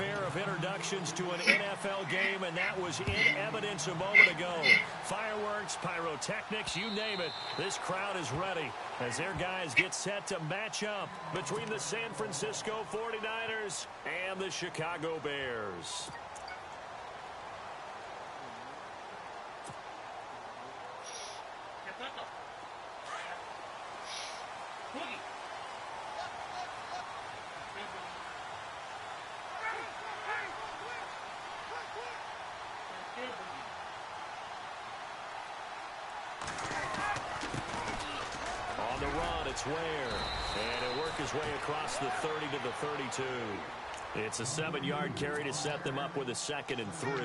fanfare of introductions to an NFL game, and that was in evidence a moment ago. Fireworks, pyrotechnics, you name it. This crowd is ready as their guys get set to match up between the San Francisco 49ers and the Chicago Bears. On the run, it's Ware. And he'll work his way across the 30 to the 32. It's a 7-yard carry to set them up with a 2nd and 3. Well,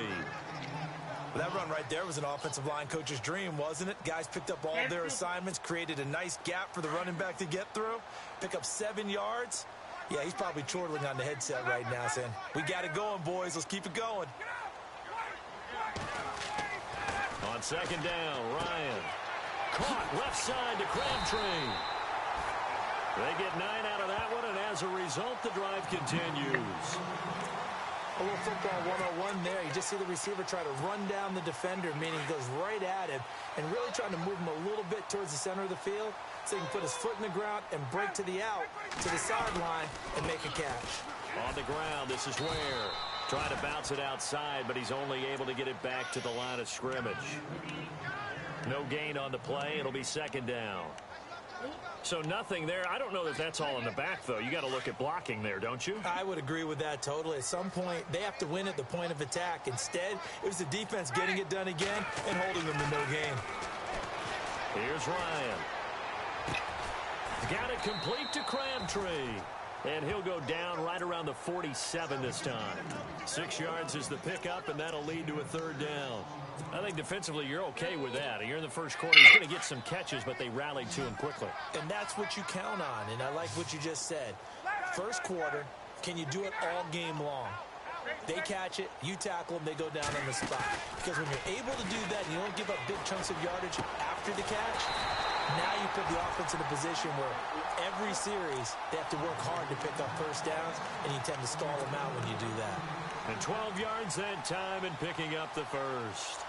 that run right there was an offensive line coach's dream, wasn't it? Guys picked up all their assignments, created a nice gap for the running back to get through, pick up 7 yards. Yeah, he's probably chortling on the headset right now saying, we got it going, boys. Let's keep it going. On 2nd down, Ryan. Caught left side to Crabtree. They get 9 out of that one, and as a result, the drive continues. A little football 101 there. You just see the receiver try to run down the defender, meaning he goes right at him, and really trying to move him a little bit towards the center of the field so he can put his foot in the ground and break to the out, to the sideline, and make a catch. On the ground, this is Ware. Trying to bounce it outside, but he's only able to get it back to the line of scrimmage. No gain on the play. It'll be 2nd down. So nothing there. I don't know that that's all in the back, though. You got to look at blocking there, don't you? I would agree with that totally. At some point, they have to win at the point of attack. Instead, it was the defense getting it done again and holding them to no gain. Here's Ryan. Got it complete to Crabtree. And he'll go down right around the 47 this time. 6 yards is the pickup, and that'll lead to a 3rd down. I think defensively you're okay with that. You're in the first quarter. He's going to get some catches, but they rallied to him quickly. And that's what you count on, and I like what you just said. First quarter, can you do it all game long? They catch it, you tackle them, they go down on the spot. Because when you're able to do that and you don't give up big chunks of yardage after the catch, now you put the offense in a position where every series they have to work hard to pick up first downs, and you tend to stall them out when you do that. And 12 yards that time and picking up the first.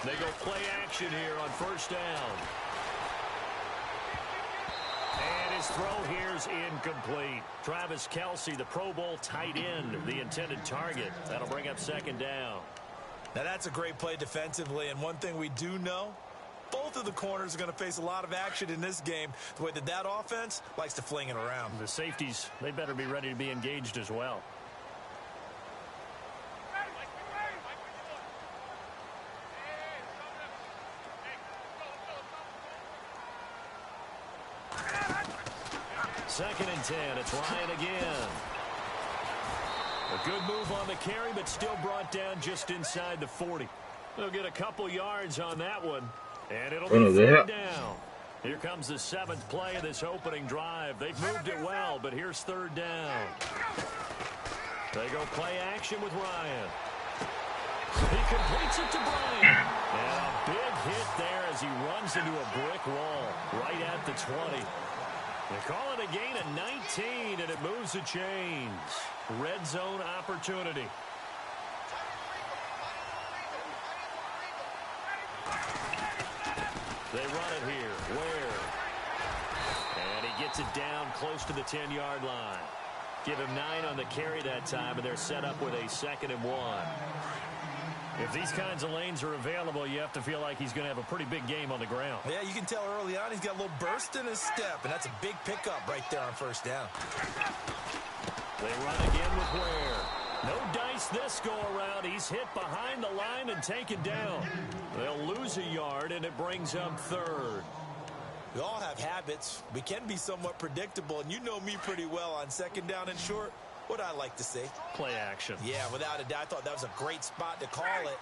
They go play action here on 1st down. And his throw here is incomplete. Travis Kelce, the Pro Bowl tight end, the intended target. That'll bring up 2nd down. Now that's a great play defensively, and one thing we do know, both of the corners are going to face a lot of action in this game, the way that offense likes to fling it around. The safeties, they better be ready to be engaged as well. Second and 10. It's Ryan again. A good move on the carry, but still brought down just inside the 40. They'll get a couple yards on that one, and it'll be 3rd down. Here comes the 7th play of this opening drive. They've moved it well, but here's 3rd down. They go play action with Ryan. He completes it to Bryant. And a big hit there as he runs into a brick wall right at the 20. They call it a gain of 19, and it moves the chains. Red zone opportunity. They run it here. Ware. And he gets it down close to the 10-yard line. Give him 9 on the carry that time, and they're set up with a 2nd and 1. If these kinds of lanes are available, you have to feel like he's going to have a pretty big game on the ground. Yeah, you can tell early on he's got a little burst in his step, and that's a big pickup right there on 1st down. They run again with Ware. No dice this go-around. He's hit behind the line and taken down. They'll lose a yard, and it brings up 3rd. We all have habits. We can be somewhat predictable, and you know me pretty well on 2nd down and short. What I like to see. Play action. Yeah, without a doubt. I thought that was a great spot to call it.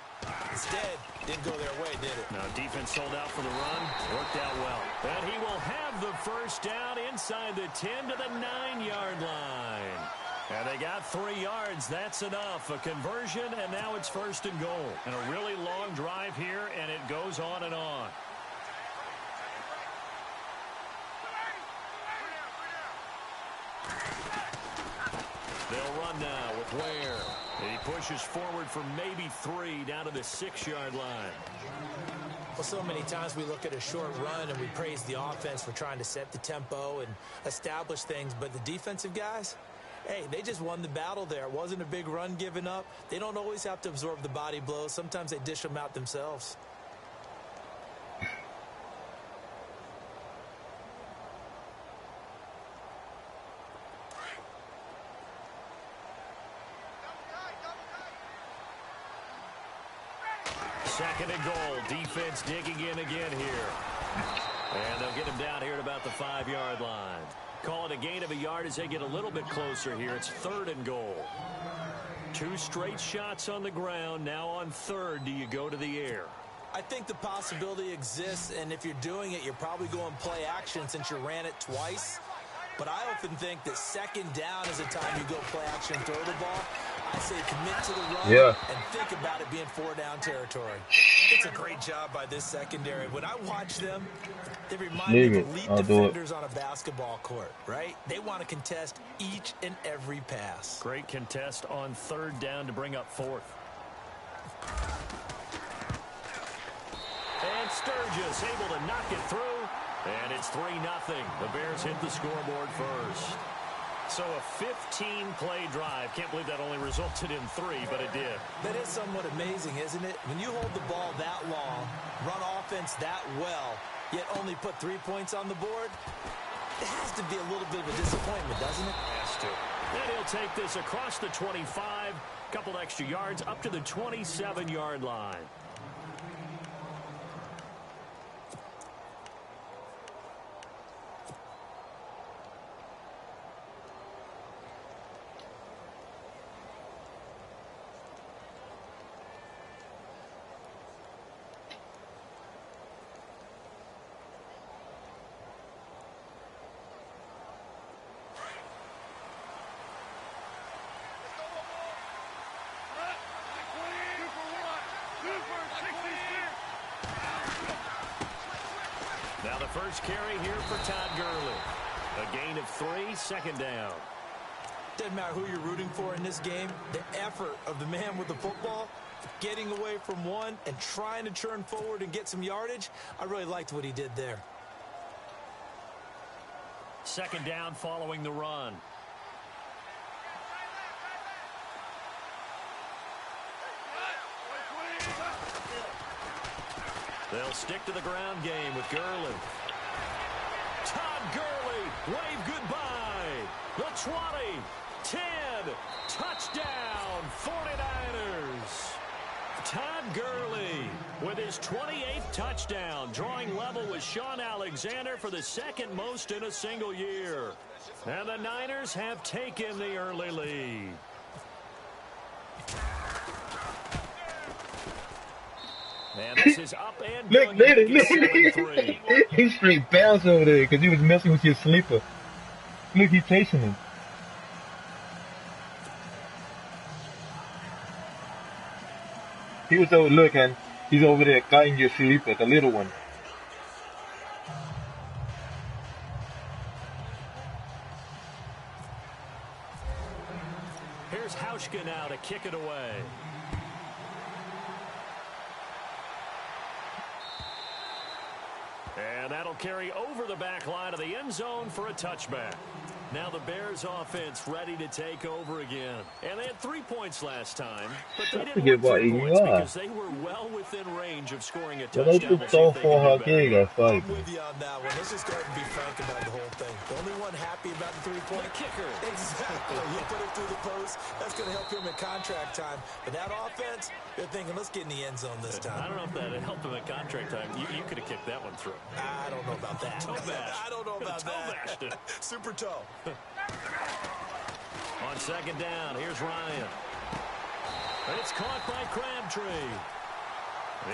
Instead, didn't go their way, did it? Now, defense sold out for the run. Worked out well. And he will have the first down inside the 10 to the 9-yard line. And they got 3 yards. That's enough. A conversion, and now it's 1st and goal. And a really long drive here, and it goes on and on. They'll run now with Ware. He pushes forward for maybe 3 down to the 6-yard line. Well, so many times we look at a short run and we praise the offense for trying to set the tempo and establish things. But the defensive guys, hey, they just won the battle there. It wasn't a big run given up. They don't always have to absorb the body blows. Sometimes they dish them out themselves. Second and goal. Defense digging in again here. And they'll get him down here at about the 5-yard line. Call it a gain of a yard as they get a little bit closer here. It's 3rd and goal. 2 straight shots on the ground. Now on 3rd, do you go to the air? I think the possibility exists, and if you're doing it, you're probably going play action since you ran it twice. But I often think that 2nd down is the time you go play action, throw the ball. I say commit to the run and think about it being 4-down territory. It's a great job by this secondary. When I watch them, they remind me of elite defenders on a basketball court, right? They want to contest each and every pass. Great contest on 3rd down to bring up 4th. And Sturgis able to knock it through. And it's 3-0. The Bears hit the scoreboard first. So a 15-play drive. Can't believe that only resulted in 3, but it did. That is somewhat amazing, isn't it? When you hold the ball that long, run offense that well, yet only put 3 points on the board, it has to be a little bit of a disappointment, doesn't it? Has to. And he'll take this across the 25, couple extra yards up to the 27-yard line. Now the first carry here for Todd Gurley. A gain of 3, 2nd down. Doesn't matter who you're rooting for in this game. The effort of the man with the football, getting away from one and trying to turn forward and get some yardage, I really liked what he did there. 2nd down following the run. They'll stick to the ground game with Gurley. Todd Gurley, wave goodbye. The 20, 10, touchdown, 49ers. Todd Gurley with his 28th touchdown, drawing level with Sean Alexander for the 2nd most in a single year. And the Niners have taken the early lead. And this is up and look, he straight bounced over there because he was messing with your sleeper. Look, he's chasing him. He was over, look, and he's over there guiding your sleeper, the little one. Here's Hauschka now to kick it away. And that'll carry over the back line of the end zone for a touchback. Now the Bears offense ready to take over again. And they had 3 points last time, but they didn't win 3 points because they were well within range of scoring a touchdown. I'm with you on that one. Let's just go ahead and be frank about the whole thing. The only one happy about the 3-point kicker. Exactly. You put it through the post. That's going to help him at contract time. But that offense, they're thinking, let's get in the end zone this time. I don't know if that helped him at contract time. You could have kicked that one through. I don't know about that. Toe bash. I don't know about that. Toe bashed it. Super toe. On On second down, here's Ryan. And it's caught by Crabtree.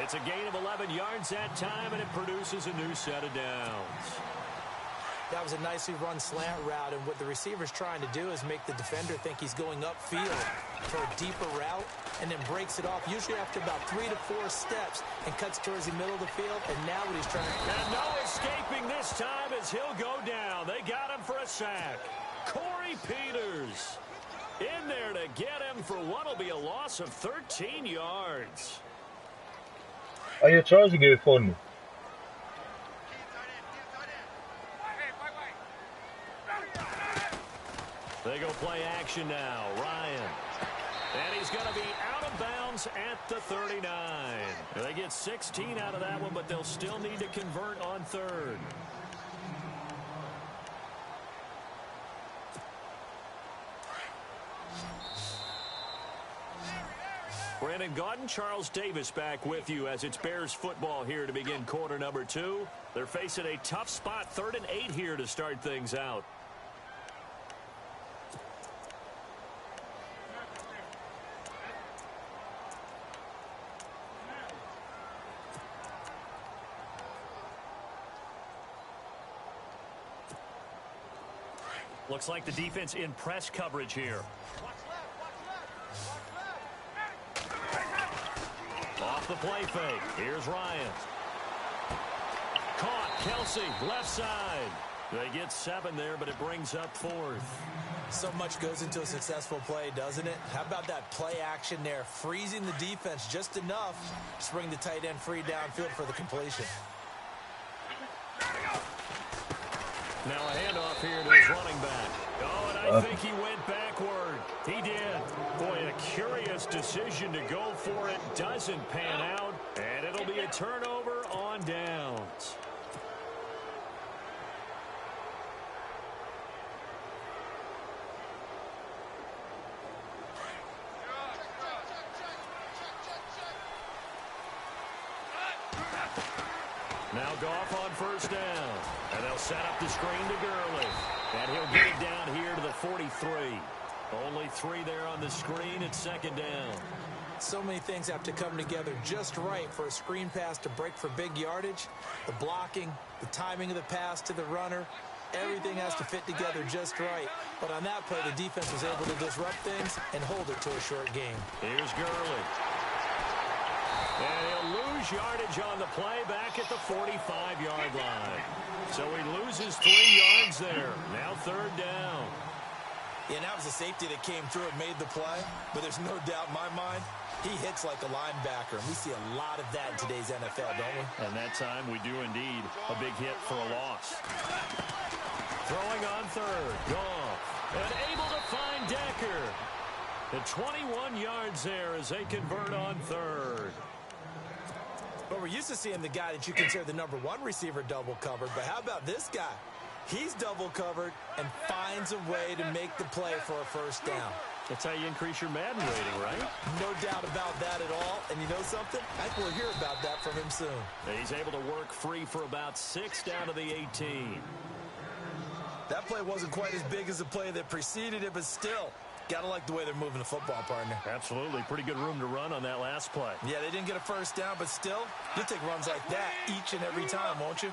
It's a gain of 11 yards that time, and it produces a new set of downs. That was a nicely run slant route, and what the receiver's trying to do is make the defender think he's going upfield for a deeper route, and then breaks it off, usually after about 3 to 4 steps, and cuts towards the middle of the field, and now what he's trying to... And no escaping this time as he'll go down. They got him for a sack. Corey Peters in there to get him for what will be a loss of 13 yards. Are you charging it for me? They go play action now. Ryan. And he's going to be out of bounds at the 39. They get 16 out of that one, but they'll still need to convert on third. Brandon Gaudin, Charles Davis back with you as it's Bears football here to begin quarter number 2. They're facing a tough spot, 3rd and 8 here to start things out. Looks like the defense in press coverage here. Off the play fake. Here's Ryan. Caught. Kelsey, left side. They get 7 there, but it brings up 4th. So much goes into a successful play, doesn't it? How about that play action there? Freezing the defense just enough to bring the tight end free downfield for the completion. Now a handoff here to his running back. Oh, and I think he went backward. He did. Boy, a curious decision to go for it. Doesn't pan out, and it'll be a turnover on downs. Now Goff on first down. And they'll set up the screen to Gurley. And he'll get it down here to the 43. Only 3 there on the screen at second down. So many things have to come together just right for a screen pass to break for big yardage. The blocking, the timing of the pass to the runner, everything has to fit together just right. But on that play, the defense was able to disrupt things and hold it to a short game. Here's Gurley. And he'll lose yardage on the play back at the 45-yard line. So he loses 3 yards there. Now 3rd down. Yeah, that was a safety that came through and made the play. But there's no doubt in my mind, he hits like a linebacker. And we see a lot of that in today's NFL, don't we? And that time we do indeed a big hit for a loss. Throwing on 3rd. Goff. And able to find Decker. The 21 yards there as they convert on 3rd. But we're used to seeing the guy that you consider the number 1 receiver double covered. But how about this guy? He's double covered and finds a way to make the play for a first down. That's how you increase your Madden rating, right? No doubt about that at all. And you know something? I think we'll hear about that from him soon. He's able to work free for about 6 down to the 18. That play wasn't quite as big as the play that preceded it, but still, gotta like the way they're moving the football, partner. Absolutely. Pretty good room to run on that last play. Yeah, they didn't get a first down, but still, you'll take runs like that each and every time, won't you?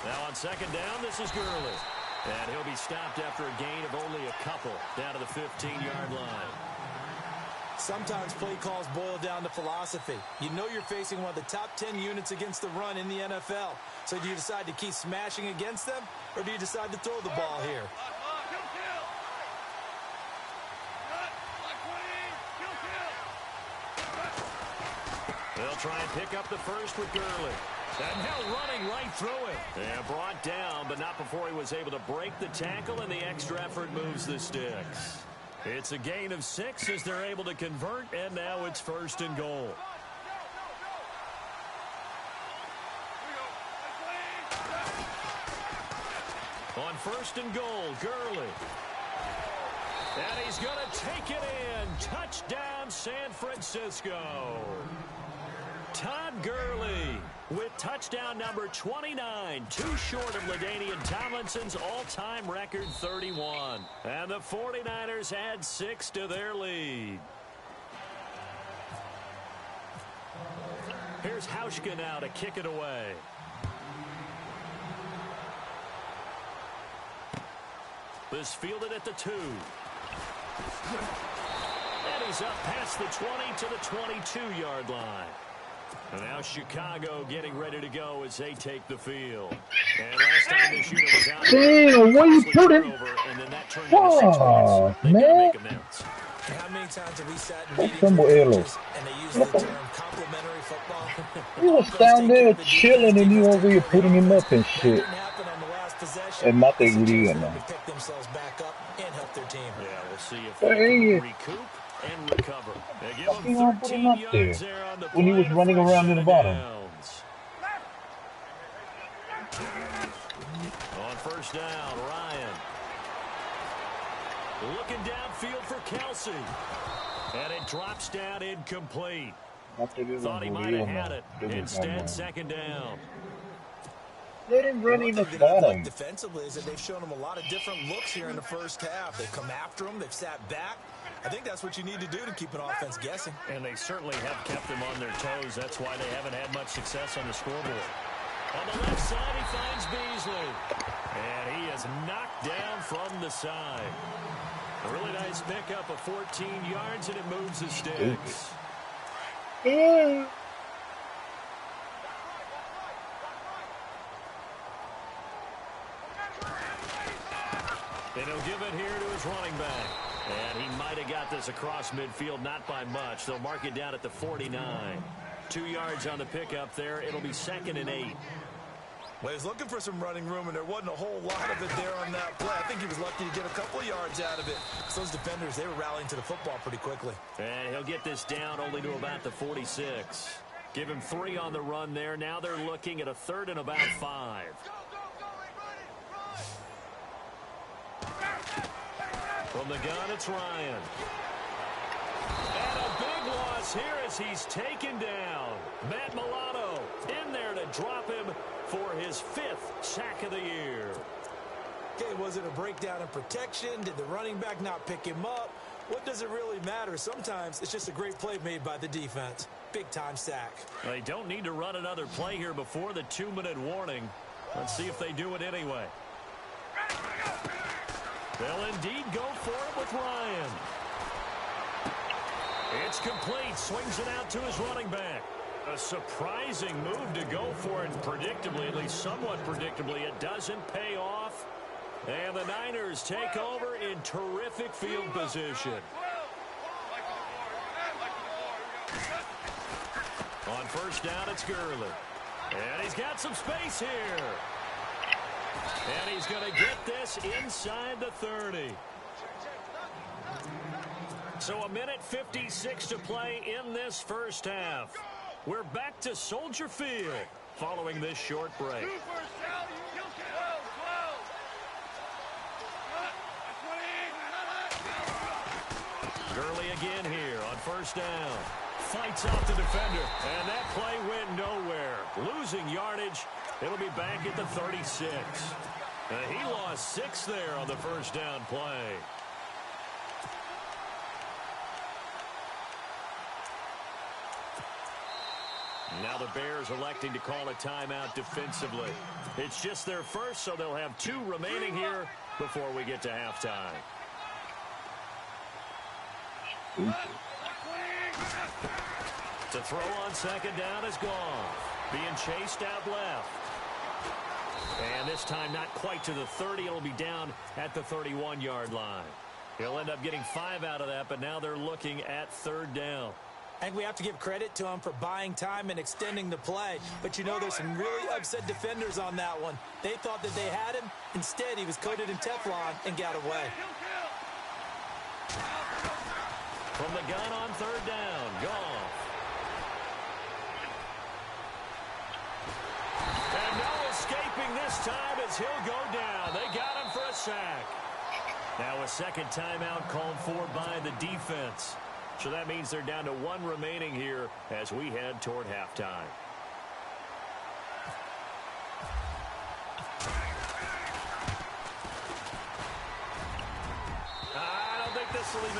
Now on second down, this is Gurley. And he'll be stopped after a gain of only a couple down to the 15-yard line. Sometimes play calls boil down to philosophy. You know you're facing one of the top 10 units against the run in the NFL. So do you decide to keep smashing against them, or do you decide to throw the ball here? They'll try and pick up the first with Gurley. And now running right through it. And brought down, but not before he was able to break the tackle, and the extra effort moves the sticks. It's a gain of 6 as they're able to convert, and now it's 1st and goal. On 1st and goal, Gurley. And he's going to take it in. Touchdown, San Francisco. Todd Gurley with touchdown number 29, too short of LaDainian Tomlinson's all-time record 31. And the 49ers add 6 to their lead. Here's Hauschka now to kick it away. This fielded at the 2. And he's up past the 20 to the 22-yard line. And now Chicago getting ready to go as they take the field. And last time this unit was out, damn, what you put it? and then that turned into 6 points. They gotta make amends. How many times have we sat in meetings with coaches and they use the term complimentary football? He was down there chilling and you over here putting him up and shit. That didn't happen on the last possession. And my thing with you, man. Pick themselves back up and help their team. Yeah, we'll see if they can recoup and recover. They give him 13 yards there on the when he was running around in the bottom. On first down, Ryan. Looking downfield for Kelsey. And it drops down incomplete. Thought he might have had it. Instead, second down. Let him run in the bottom. bottom. Defensively is that they've shown him a lot of different looks here in the first half. They've come after him. They've sat back. I think that's what you need to do to keep an offense guessing. And they certainly have kept them on their toes. That's why they haven't had much success on the scoreboard. On the left side, he finds Beasley. And he is knocked down from the side. A really nice pickup of 14 yards, and it moves the sticks. Yeah. And he'll give it here to his running back. And he might have got this across midfield, not by much. They'll mark it down at the 49. 2 yards on the pickup there. It'll be 2nd and 8. Well, he's looking for some running room, and there wasn't a whole lot of it there on that play. I think he was lucky to get a couple of yards out of it. Because those defenders, they were rallying to the football pretty quickly. And he'll get this down only to about the 46. Give him 3 on the run there. Now they're looking at a 3rd and about 5. From the gun, it's Ryan. And a big loss here as he's taken down. Matt Milano in there to drop him for his 5th sack of the year. Okay, was it a breakdown in protection? Did the running back not pick him up? What does it really matter? Sometimes it's just a great play made by the defense. Big-time sack. They don't need to run another play here before the 2-minute warning. Let's see if they do it anyway. They'll indeed go for it with Ryan. It's complete. Swings it out to his running back. A surprising move to go for it predictably, at least somewhat predictably. It doesn't pay off. And the Niners take over in terrific field position. On first down, it's Gurley. And he's got some space here. And he's going to get this inside the 30. So 1:56 to play in this first half. We're back to Soldier Field following this short break. Gurley again here on first down. Fights off the defender, and that play went nowhere. Losing yardage. It'll be back at the 36. He lost 6 there on the first down play. Now the Bears electing to call a timeout defensively. It's just their first, so they'll have 2 remaining here before we get to halftime. To throw on second down is gone. Being chased out left. And this time not quite to the 30. It'll be down at the 31-yard line. He'll end up getting 5 out of that, but now they're looking at 3rd down. And we have to give credit to him for buying time and extending the play. But you know, there's some really upset defenders on that one. They thought that they had him. Instead, he was coated in Teflon and got away. From the gun on 3rd down, Goff. And no escaping this time as he'll go down. They got him for a sack. Now a second timeout called for by the defense. So that means they're down to 1 remaining here as we head toward halftime.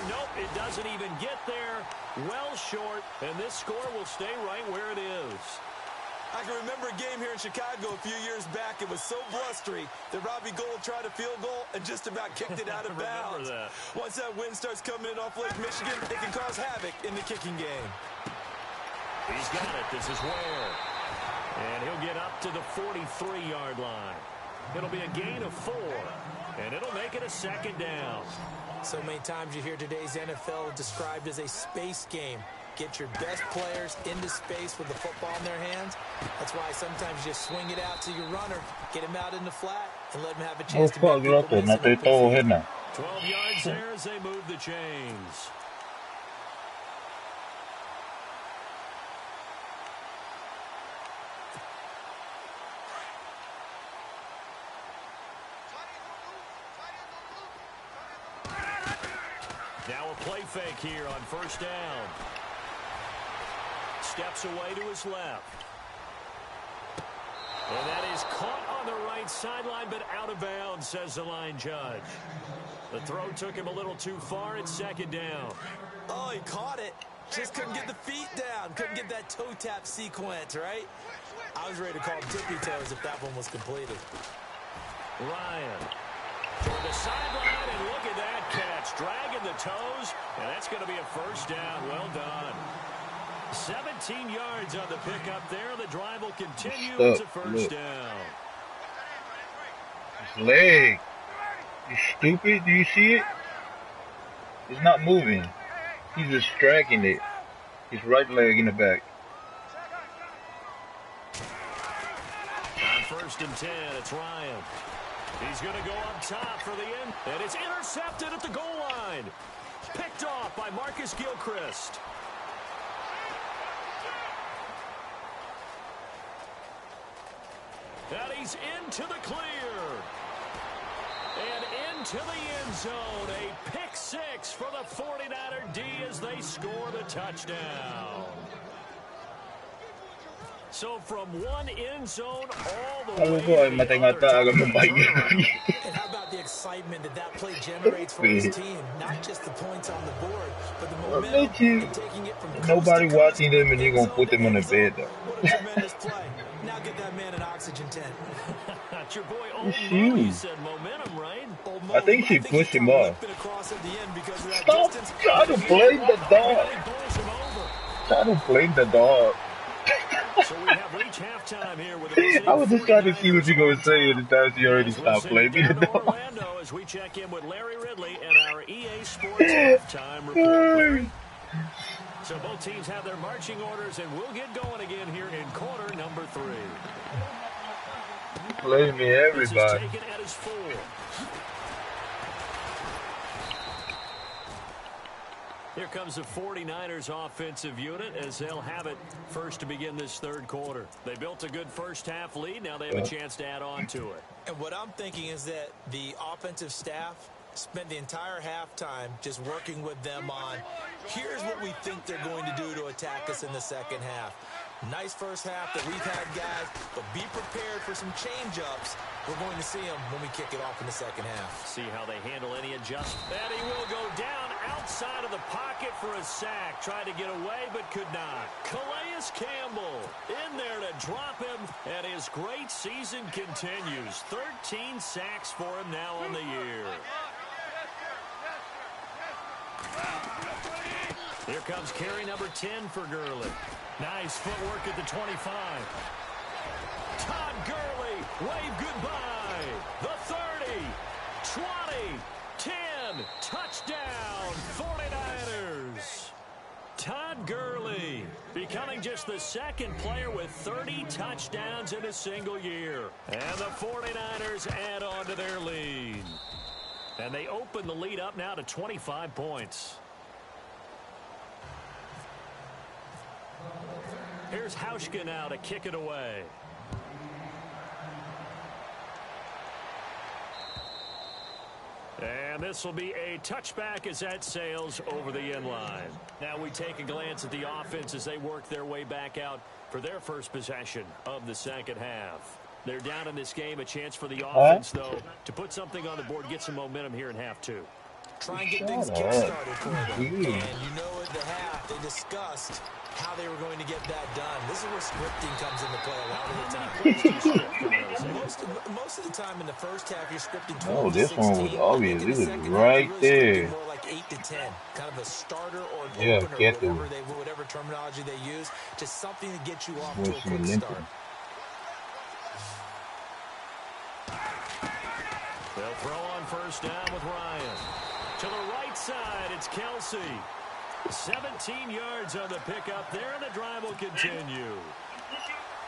Nope, it doesn't even get there. Well short, and this score will stay right where it is. I can remember a game here in Chicago a few years back. It was so blustery that Robbie Gould tried a field goal and just about kicked it out of bounds. That. Once that wind starts coming in off Lake Michigan, it can cause havoc in the kicking game. He's got it. This is Ware. And he'll get up to the 43-yard line. It'll be a gain of 4, and it'll make it a 2nd down. So many times you hear today's NFL described as a space game. Get your best players into space with the football in their hands. That's why sometimes you just swing it out to your runner, get him out in the flat, and let him have a chance to make people miss. 12 yards there as they move the chains. Now a play fake here on 1st down. Steps away to his left. And that is caught on the right sideline, but out of bounds, says the line judge. The throw took him a little too far. It's 2nd down. Oh, he caught it. Just couldn't get the feet down. Couldn't get that toe tap sequence, right? I was ready to call him tippy toes if that one was completed. Ryan toward the sideline, and look at that catch. Dragging the toes, and that's going to be a 1st down. Well done. 17 yards on the pickup there. The drive will continue. It's a 1st down. His leg. You stupid? Do you see it? It's not moving. He's just dragging it. His right leg in the back. On 1st and 10, it's Ryan. He's going to go up top for the end, and it's intercepted at the goal line. Picked off by Marcus Gilchrist. And he's into the clear. And into the end zone. A pick 6 for the 49er D as they score the touchdown. So from one end zone all the way to the other. And how about the excitement that play generates for his team? Not just the points on the board, but the momentum and taking it from nobody watching them, and you're going to put them on the bed, though. What a tremendous play. Now get that man an oxygen tent. That's your boy Old Mo. You said momentum, right? I think she pushed him off. Stop trying to blame the dog. Trying to blame the dog. So we have reached halftime here with I was just trying to see what you're going to say, and the time you already stopped blaming the dog. Orlando as we check in with Larry Ridley and our EA Sports halftime report. So both teams have their marching orders, and we'll get going again here in quarter number 3. Blaming everybody. This is taken at his 4. Here comes the 49ers offensive unit as they'll have it first to begin this 3rd quarter. They built a good first half lead. Now they have a chance to add on to it. And what I'm thinking is that the offensive staff spent the entire halftime just working with them on, here's what we think they're going to do to attack us in the 2nd half. Nice first half that we've had, guys, but be prepared for some change-ups. We're going to see them when we kick it off in the 2nd half. See how they handle any adjustment. And he will go down outside of the pocket for a sack. Tried to get away, but could not. Calais Campbell in there to drop him, and his great season continues. 13 sacks for him now on the year. Here comes carry number 10 for Gurley. Nice footwork at the 25. Todd Gurley, wave goodbye. The 30, 20, 10, touchdown, 49ers. Todd Gurley becoming just the 2nd player with 30 touchdowns in a single year. And the 49ers add on to their lead. And they open the lead up now to 25 points. Here's Hauschka now to kick it away. And And this will be a touchback as that sails over the end line. Now we take a glance at the offense as they work their way back out for their first possession of the second half. They're down in this game. A chance for the offense, though, to put something on the board, get some momentum here in half two. Try and get things kick-started for them. And you know at the half, they discussed how they were going to get that done. This is where scripting comes into play a lot of the time. most of the time in the first half, you're scripting 12 to 16. This one was obvious. It was right there. More like 8 to 10. Kind of a starter or an opener, whatever terminology they use. Just something to get you off to a quick start. They'll throw on first down with Ryan. To the right side, it's Kelsey. 17 yards on the pickup there, and the drive will continue.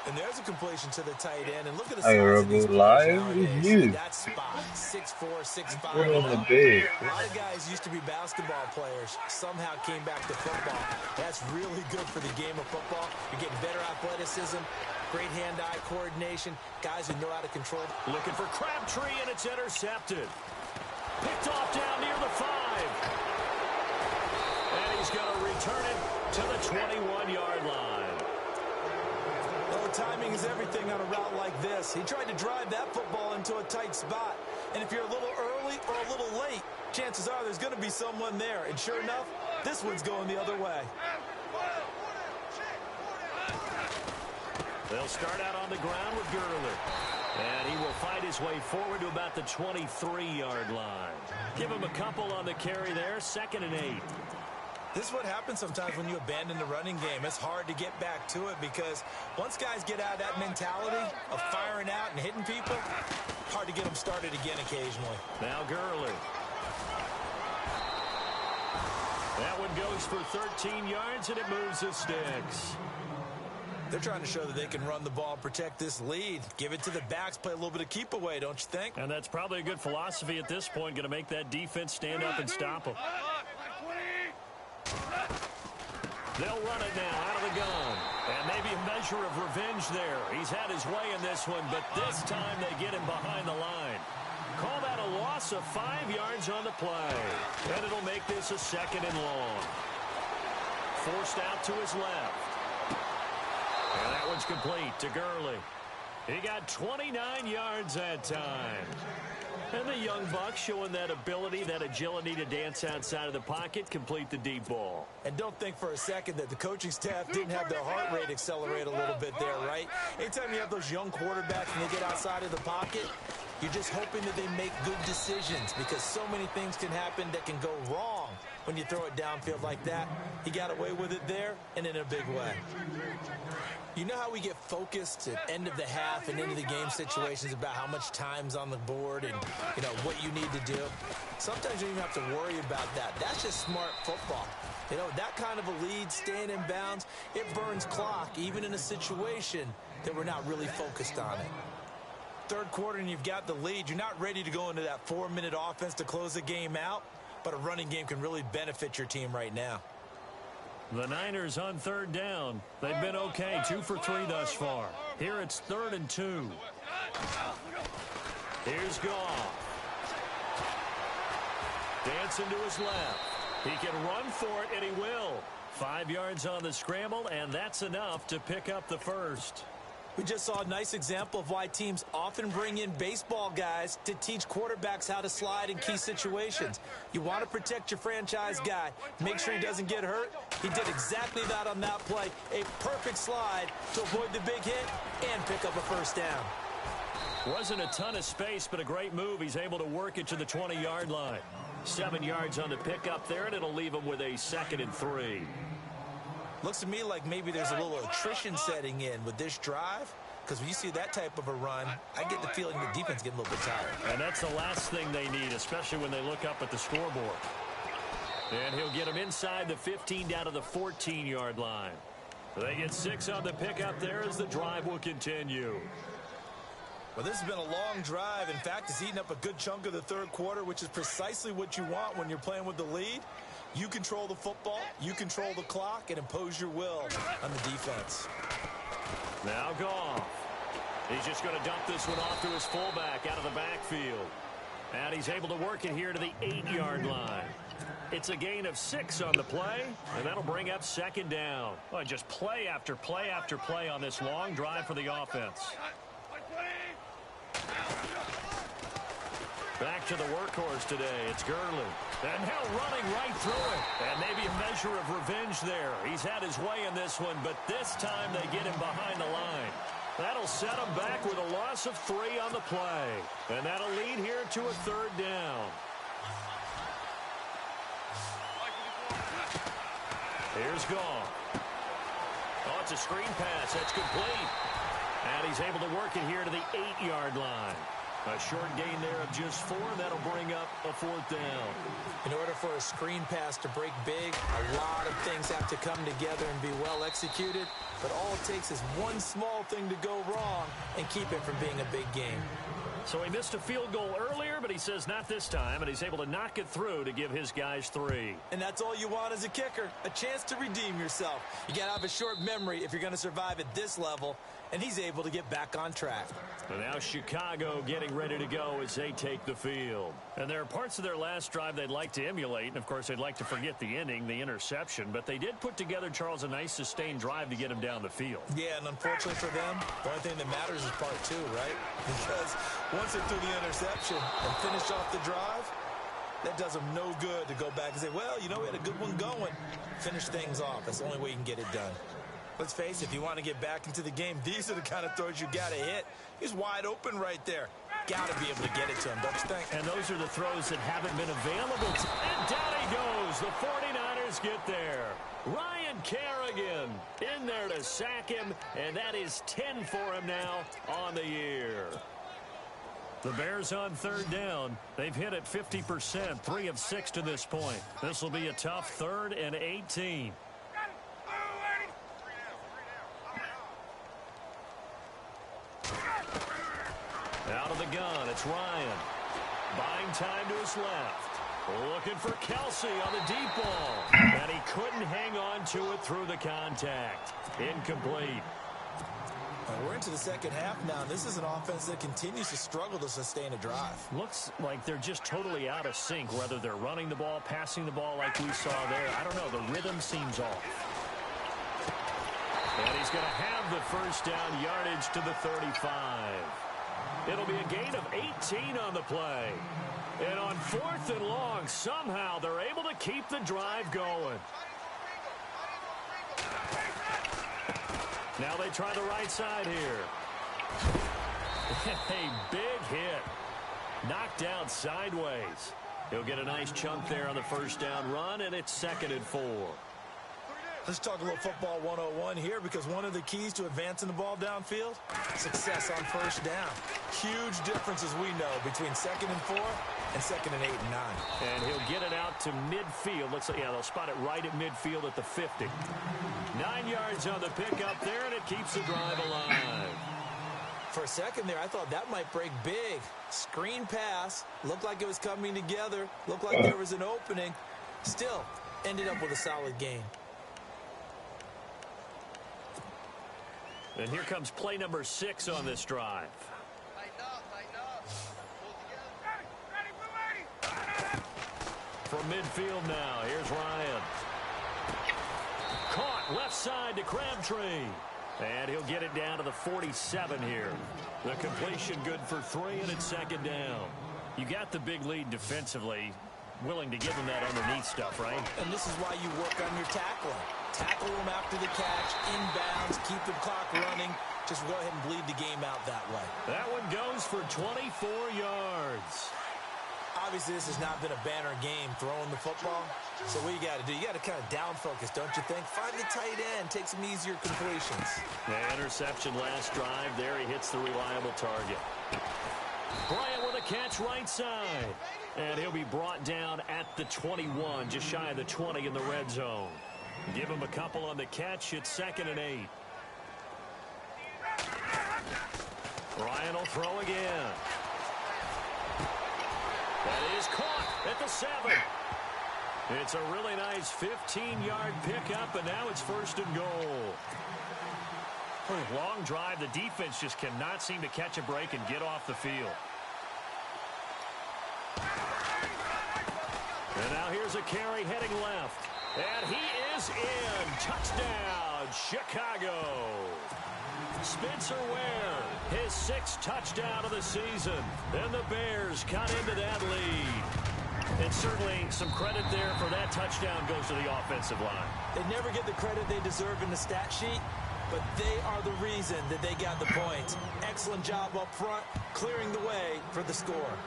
And there's a completion to the tight end. And look at the size of these players nowadays. That spot, 6'4", 6'5". A lot of guys used to be basketball players. Somehow came back to football. That's really good for the game of football. You're getting better athleticism, great hand-eye coordination, guys who know how to control. Looking for Crabtree, and it's intercepted. Picked off down near the 5. And he's going to return it to the 21-yard line. Well, timing is everything on a route like this. He tried to drive that football into a tight spot. And if you're a little early or a little late, chances are there's going to be someone there. And sure enough, this one's going the other way. They'll start out on the ground with Gurley. And he will fight his way forward to about the 23-yard line. Give him a couple on the carry there, 2nd and 8. This is what happens sometimes when you abandon the running game. It's hard to get back to it because once guys get out of that mentality of firing out and hitting people, hard to get them started again occasionally. Now Gurley. That one goes for 13 yards, and it moves the sticks. They're trying to show that they can run the ball, protect this lead, give it to the backs, play a little bit of keep away, don't you think? And that's probably a good philosophy at this point, going to make that defense stand up and stop them. They'll run it now out of the gun. And maybe a measure of revenge there. He's had his way in this one, but this time they get him behind the line. Call that a loss of 5 yards on the play. And it'll make this a 2nd and long. Forced out to his left. And that one's complete to Gurley. He got 29 yards that time. And the young buck showing that ability, that agility to dance outside of the pocket, complete the deep ball. And don't think for a second that the coaching staff didn't have their heart rate accelerate a little bit there, right? Anytime you have those young quarterbacks and they get outside of the pocket, you're just hoping that they make good decisions because so many things can happen that can go wrong when you throw it downfield like that. He got away with it there and in a big way. You know how we get focused at end of the half and into the game situations about how much time's on the board and, you know, what you need to do? Sometimes you don't even have to worry about that. That's just smart football. You know, that kind of a lead, staying in bounds, it burns clock, even in a situation that we're not really focused on it. Third quarter and you've got the lead. You're not ready to go into that 4-minute offense to close the game out, but a running game can really benefit your team right now. The Niners on 3rd down. They've been okay, 2 for 3 thus far. Here it's 3rd and 2. Here's Goff. Dancing to his left. He can run for it, and he will. 5 yards on the scramble, and that's enough to pick up the first. We just saw a nice example of why teams often bring in baseball guys to teach quarterbacks how to slide in key situations. You want to protect your franchise guy. Make sure he doesn't get hurt. He did exactly that on that play. A perfect slide to avoid the big hit and pick up a first down. Wasn't a ton of space, but a great move. He's able to work it to the 20-yard line. 7 yards on the pickup there, and it'll leave him with a 2nd and 3. Looks to me like maybe there's a little attrition setting in with this drive, because when you see that type of a run, I get the feeling the defense getting a little bit tired. And that's the last thing they need, especially when they look up at the scoreboard. And he'll get him inside the 15 down to the 14-yard line. They get 6 on the pickup there as the drive will continue. Well, this has been a long drive. In fact, it's eaten up a good chunk of the third quarter, which is precisely what you want when you're playing with the lead. You control the football, you control the clock, and impose your will on the defense. Now Goff. He's just going to dump this one off to his fullback out of the backfield. And he's able to work it here to the 8-yard line. It's a gain of 6 on the play, and that'll bring up second down. Oh, just play after play after play on this long drive for the offense. Back to the workhorse today. It's Gurley. And now running right through it. And maybe a measure of revenge there. He's had his way in this one, but this time they get him behind the line. That'll set him back with a loss of 3 on the play. And that'll lead here to a third down. Here's Goff. Oh, it's a screen pass. That's complete. And he's able to work it here to the 8-yard line. A short gain there of just 4, and that'll bring up a fourth down. In order for a screen pass to break big, a lot of things have to come together and be well executed. But all it takes is one small thing to go wrong and keep it from being a big game. So he missed a field goal earlier, but he says not this time, and he's able to knock it through to give his guys 3. And that's all you want as a kicker, a chance to redeem yourself. You got to have a short memory if you're going to survive at this level, and he's able to get back on track. And now Chicago getting ready to go as they take the field. And there are parts of their last drive they'd like to emulate, and of course they'd like to forget the ending, the interception, but they did put together, Charles, a nice sustained drive to get him down the field. Yeah, and unfortunately for them, the only thing that matters is part 2, right? Because once they threw the interception and finished off the drive, that does them no good to go back and say, well, you know, we had a good one going. Finish things off. That's the only way you can get it done. Let's face it, if you want to get back into the game, these are the kind of throws you got to hit. He's wide open right there. Got to be able to get it to him, don't you think? And those are the throws that haven't been available. And down he goes. The 49ers get there. Ryan Kerrigan in there to sack him, and that is 10 for him now on the year. The Bears on third down. They've hit it 50%, 3 of 6 to this point. This will be a tough 3rd and 18. Out of the gun, it's Ryan. Buying time to his left. Looking for Kelsey on the deep ball. And he couldn't hang on to it through the contact. Incomplete. We're into the second half now. This is an offense that continues to struggle to sustain a drive. Looks like they're just totally out of sync, whether they're running the ball, passing the ball like we saw there. I don't know. The rhythm seems off. And he's going to have the first down, yardage to the 35. It'll be a gain of 18 on the play. And on 4th and long, somehow they're able to keep the drive going. Now they try the right side here. A big hit. Knocked down sideways. He'll get a nice chunk there on the first down run, and it's 2nd and 4. Let's talk a little football 101 here, because one of the keys to advancing the ball downfield, success on first down. Huge difference, as we know, between 2nd and 4 and 2nd and 8 and 9. And he'll get it out to midfield. Looks like, yeah, they'll spot it right at midfield at the 50. 9 yards on the pickup there, and it keeps the drive alive. For a second there, I thought that might break big. Screen pass, looked like it was coming together, looked like there was an opening. Still, ended up with a solid gain. And here comes play number 6 on this drive. From midfield now, here's Ryan. Caught left side to Crabtree. And he'll get it down to the 47 here. The completion good for 3, and it's 2nd down. You got the big lead defensively. Willing to give him that underneath stuff, right? And this is why you work on your tackling. Tackle him after the catch, inbounds, keep the clock running. Just go ahead and bleed the game out that way. That one goes for 24 yards. Obviously, this has not been a banner game throwing the football. So what you got to do, you got to kind of down focus, don't you think? Find the tight end, take some easier completions. The interception last drive there. He hits the reliable target. Bryant with a catch right side. And he'll be brought down at the 21, just shy of the 20 in the red zone. Give him a couple on the catch. It's 2nd and 8. Ryan will throw again. That is caught at the 7. It's a really nice 15-yard pickup, and now it's 1st and goal. Long drive. The defense just cannot seem to catch a break and get off the field. And now here's a carry heading left. And he is in. Touchdown, Chicago. Spencer Ware, his 6th touchdown of the season. And the Bears cut into that lead. And certainly some credit there for that touchdown goes to the offensive line. They never get the credit they deserve in the stat sheet, but they are the reason that they got the points. Excellent job up front, clearing the way for the score.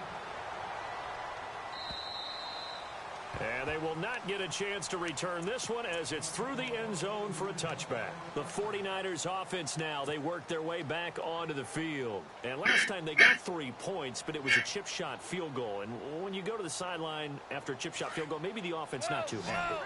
And they will not get a chance to return this one as it's through the end zone for a touchback. The 49ers offense now, they work their way back onto the field. And last time they got 3 points, but it was a chip shot field goal. And when you go to the sideline after a chip shot field goal, maybe the offense not too happy.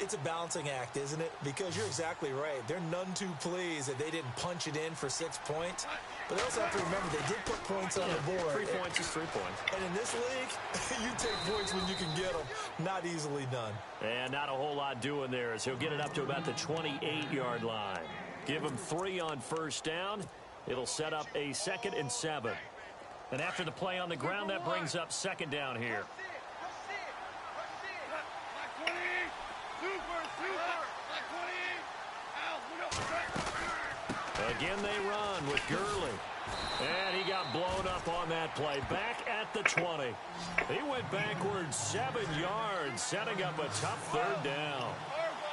It's a balancing act, isn't it? Because you're exactly right. They're none too pleased that they didn't punch it in for 6 points. But they also have to remember they did put points on the board. 3 points is 3 points. And in this league, you take points when you can get them. Not easily done. And not a whole lot doing there as he'll get it up to about the 28-yard line. Give him 3 on first down. It'll set up a 2nd and 7. And after the play on the ground, that brings up 2nd down here. Again, they run with Gurley. And he got blown up on that play. Back at the 20. He went backwards 7 yards, setting up a tough 3rd down.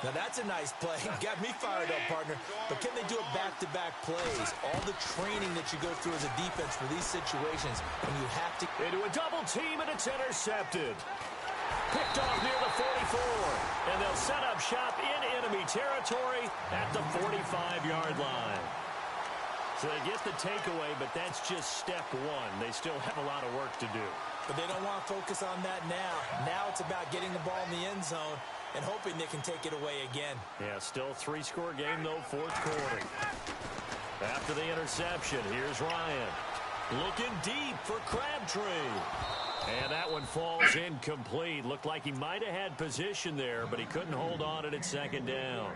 Now, that's a nice play. Got me fired up, partner. But can they do it back-to-back plays? All the training that you go through as a defense for these situations when you have to... Into a double team, and it's intercepted. Picked off near the 44. And they'll set up shop in enemy territory at the 45-yard line. So they get the takeaway, but that's just step 1. They still have a lot of work to do. But they don't want to focus on that now. Now it's about getting the ball in the end zone and hoping they can take it away again. Yeah, still 3-score game, though, 4th quarter. After the interception, here's Ryan. Looking deep for Crabtree. And that one falls incomplete. Looked like he might have had position there, but he couldn't hold on at 2nd down.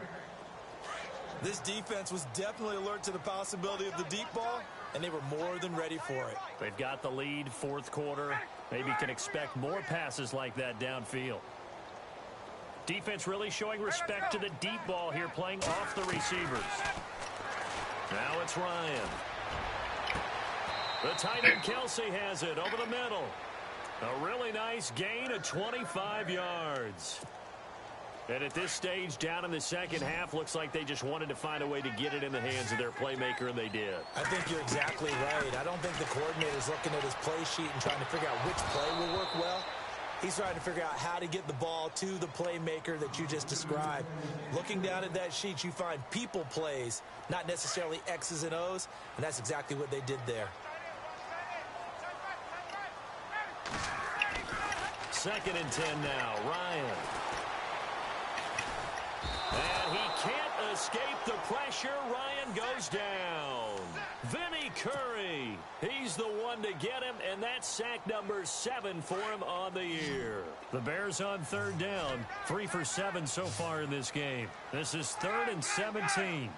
This defense was definitely alert to the possibility of the deep ball, and they were more than ready for it. They've got the lead, 4th quarter. Maybe can expect more passes like that downfield. Defense really showing respect to the deep ball here, playing off the receivers. Now it's Ryan. The tight end Kelsey has it over the middle. A really nice gain of 25 yards. And at this stage, down in the second half, looks like they just wanted to find a way to get it in the hands of their playmaker, and they did. I think you're exactly right. I don't think the coordinator's looking at his play sheet and trying to figure out which play will work well. He's trying to figure out how to get the ball to the playmaker that you just described. Looking down at that sheet, you find people plays, not necessarily X's and O's, and that's exactly what they did there. 2nd and 10 now. Ryan. And he can't escape the pressure. Ryan goes down. Vinny Curry. He's the one to get him, and that's sack number 7 for him on the year. The Bears on 3rd down. 3 for 7 so far in this game. This is 3rd and 17.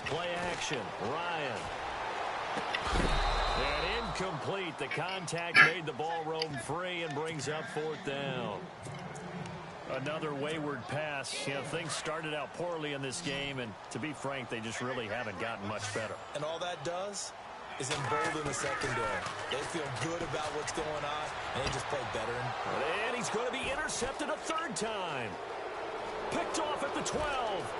Play action. Ryan. And incomplete. The contact made the ball roam free and brings up 4th down. Another wayward pass. You know, things started out poorly in this game, and to be frank, they just really haven't gotten much better. And all that does is embolden the secondary. They feel good about what's going on, and they just play better. And he's going to be intercepted a 3rd time. Picked off at the 12.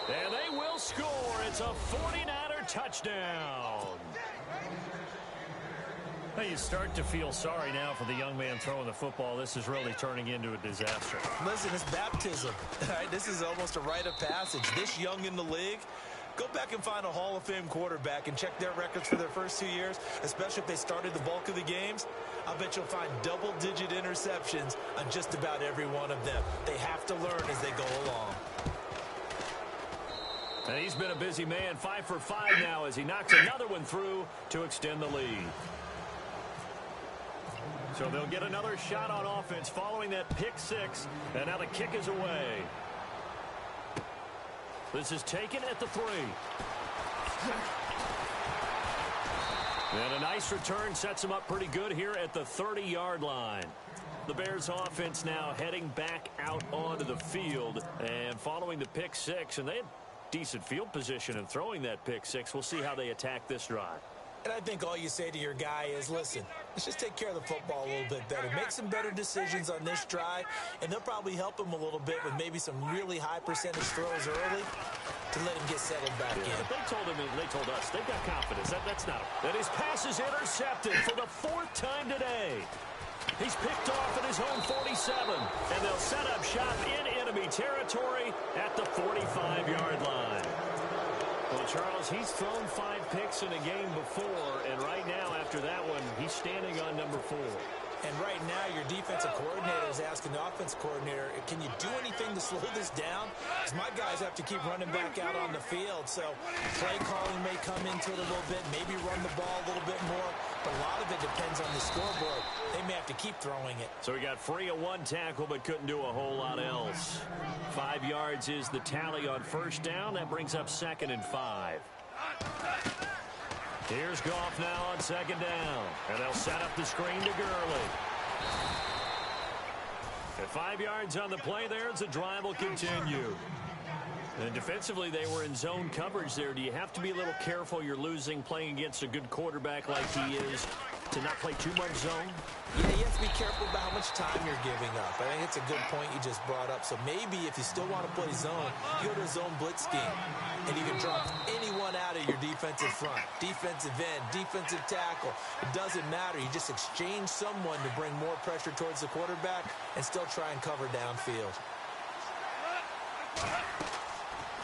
And they will score. It's a 49er touchdown. Well, you start to feel sorry now for the young man throwing the football. This is really turning into a disaster. Listen, it's baptism. Right? This is almost a rite of passage. This young in the league, go back and find a Hall of Fame quarterback and check their records for their first 2 years, especially if they started the bulk of the games. I bet you'll find double-digit interceptions on just about every one of them. They have to learn as they go along. And he's been a busy man, 5 for 5 now as he knocks another one through to extend the lead. So they'll get another shot on offense following that pick 6, and now the kick is away. This is taken at the 3. And a nice return sets them up pretty good here at the 30-yard line. The Bears offense now heading back out onto the field and following the pick 6. And they had decent field position in throwing that pick 6. We'll see how they attack this drive. And I think all you say to your guy is, listen, let's just take care of the football a little bit better. Make some better decisions on this drive, and they'll probably help him a little bit with maybe some really high percentage throws early to let him get settled back in. They told him, and they told us, they've got confidence. That's not. That his pass is intercepted for the 4th time today. He's picked off at his own 47, and they'll set up shop in enemy territory at the 45-yard line. Well, Charles, he's thrown 5 picks in a game before, and right now, after that one, he's standing on number 4. And right now, your defensive coordinator is asking the offense coordinator, can you do anything to slow this down? Because my guys have to keep running back out on the field. So play calling may come into it a little bit, maybe run the ball a little bit more. But a lot of it depends on the scoreboard. They may have to keep throwing it. So he got free of 1 tackle, but couldn't do a whole lot else. 5 yards is the tally on first down. That brings up 2nd and 5. Here's Goff now on 2nd down. And they'll set up the screen to Gurley. At 5 yards on the play there, the drive will continue. And defensively, they were in zone coverage there. Do you have to be a little careful? You're losing playing against a good quarterback like he is to not play too much zone? Yeah, you have to be careful about how much time you're giving up. I think it's a good point you just brought up. So maybe if you still want to play zone, you go to a zone blitz scheme. And you can drop anyone out of your defensive front. Defensive end, defensive tackle. It doesn't matter. You just exchange someone to bring more pressure towards the quarterback and still try and cover downfield.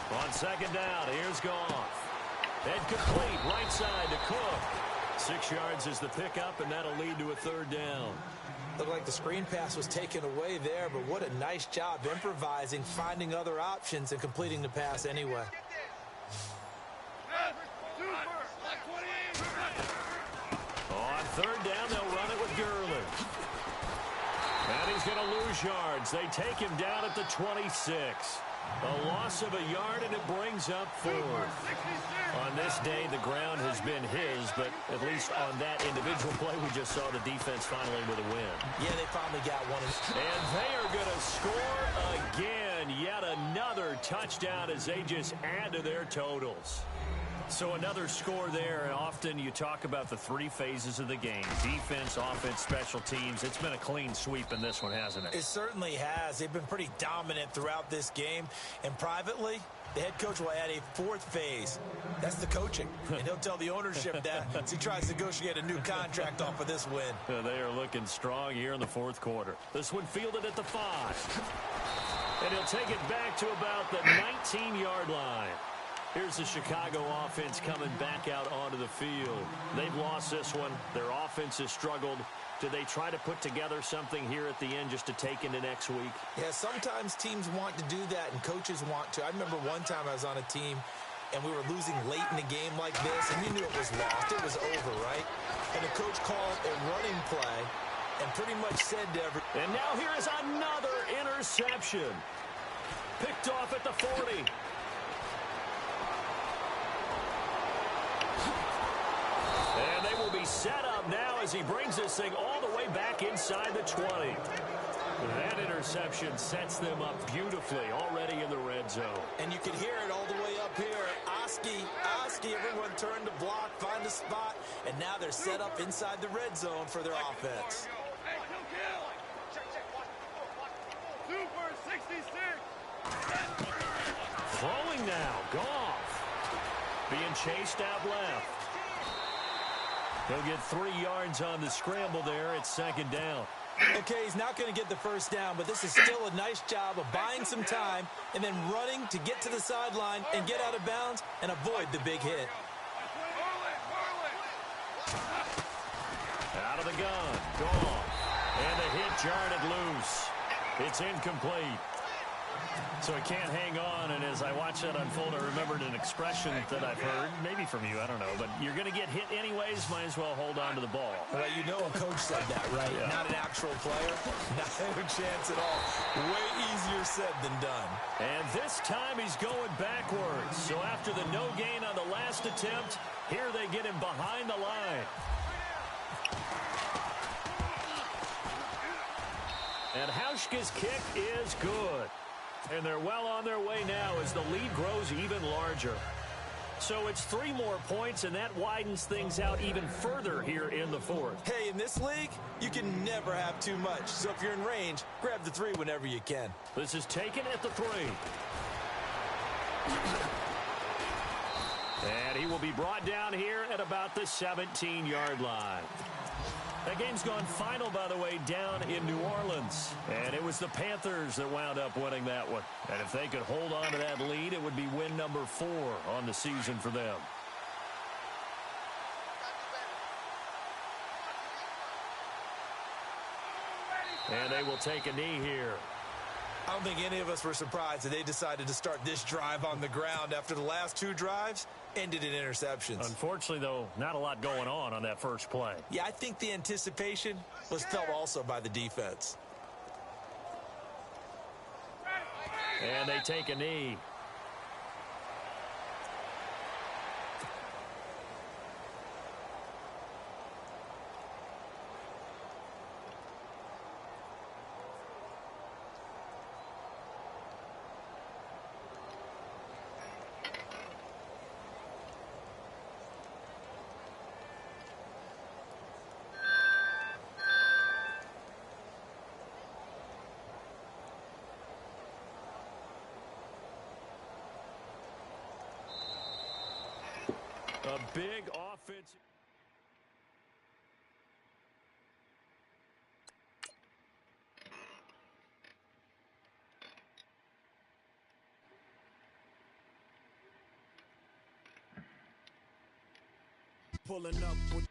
On 2nd down, here's Goff. Head complete, right side to Cook. 6 yards is the pickup, and that'll lead to a 3rd down. Looked like the screen pass was taken away there, but what a nice job improvising, finding other options, and completing the pass anyway. On 3rd down, they'll run it with Gurley. And he's going to lose yards. They take him down at the 26. A loss of a yard, and it brings up 4th. On this day, the ground has been his, but at least on that individual play, we just saw the defense finally with a win. Yeah, they finally got one. And they are going to score again. Yet another touchdown as they just add to their totals. So another score there, and often you talk about the 3 phases of the game. Defense, offense, special teams. It's been a clean sweep in this one, hasn't it? It certainly has. They've been pretty dominant throughout this game. And privately, the head coach will add a 4th phase. That's the coaching. And he'll tell the ownership that as he tries to negotiate a new contract off of this win. They are looking strong here in the 4th quarter. This one fielded at the 5. And he'll take it back to about the 19-yard line. Here's the Chicago offense coming back out onto the field. They've lost this one. Their offense has struggled. Do they try to put together something here at the end just to take into next week? Yeah, sometimes teams want to do that and coaches want to. I remember one time I was on a team and we were losing late in the game like this, and you knew it was lost. It was over, right? And the coach called a running play and pretty much said to everyone. And now here is another interception. Picked off at the 40. And they will be set up now as he brings this thing all the way back inside the 20. That interception sets them up beautifully already in the red zone. And you can hear it all the way up here. Oski, everyone turned to block, find a spot, and now they're set up inside the red zone for their offense. Throwing now, Goff. Being chased out left. He'll get 3 yards on the scramble there at 2nd down. Okay, he's not going to get the first down, but this is still a nice job of buying some time and then running to get to the sideline and get out of bounds and avoid the big hit. Out of the gun, Goff. And the hit jarred it loose. It's incomplete. So he can't hang on, and as I watch that unfold, I remembered an expression that I've heard, maybe from you, I don't know, but you're going to get hit anyways, might as well hold on to the ball. Well, you know a coach said that, right? Yeah. Not an actual player. Not a chance at all. Way easier said than done. And this time he's going backwards. So after the no gain on the last attempt, here they get him behind the line. And Hauschka's kick is good. And they're well on their way now as the lead grows even larger. So it's 3 more points, and that widens things out even further here in the fourth. Hey, in this league, you can never have too much. So if you're in range, grab the 3 whenever you can. This is taken at the 3. And he will be brought down here at about the 17-yard line. That game's gone final, by the way, down in New Orleans. And it was the Panthers that wound up winning that one. And if they could hold on to that lead, it would be win number 4 on the season for them. And they will take a knee here. I don't think any of us were surprised that they decided to start this drive on the ground after the last 2 drives ended in interceptions. Unfortunately, though, not a lot going on that first play. Yeah, I think the anticipation was felt also by the defense. And they take a knee. A big offensive. Pulling up with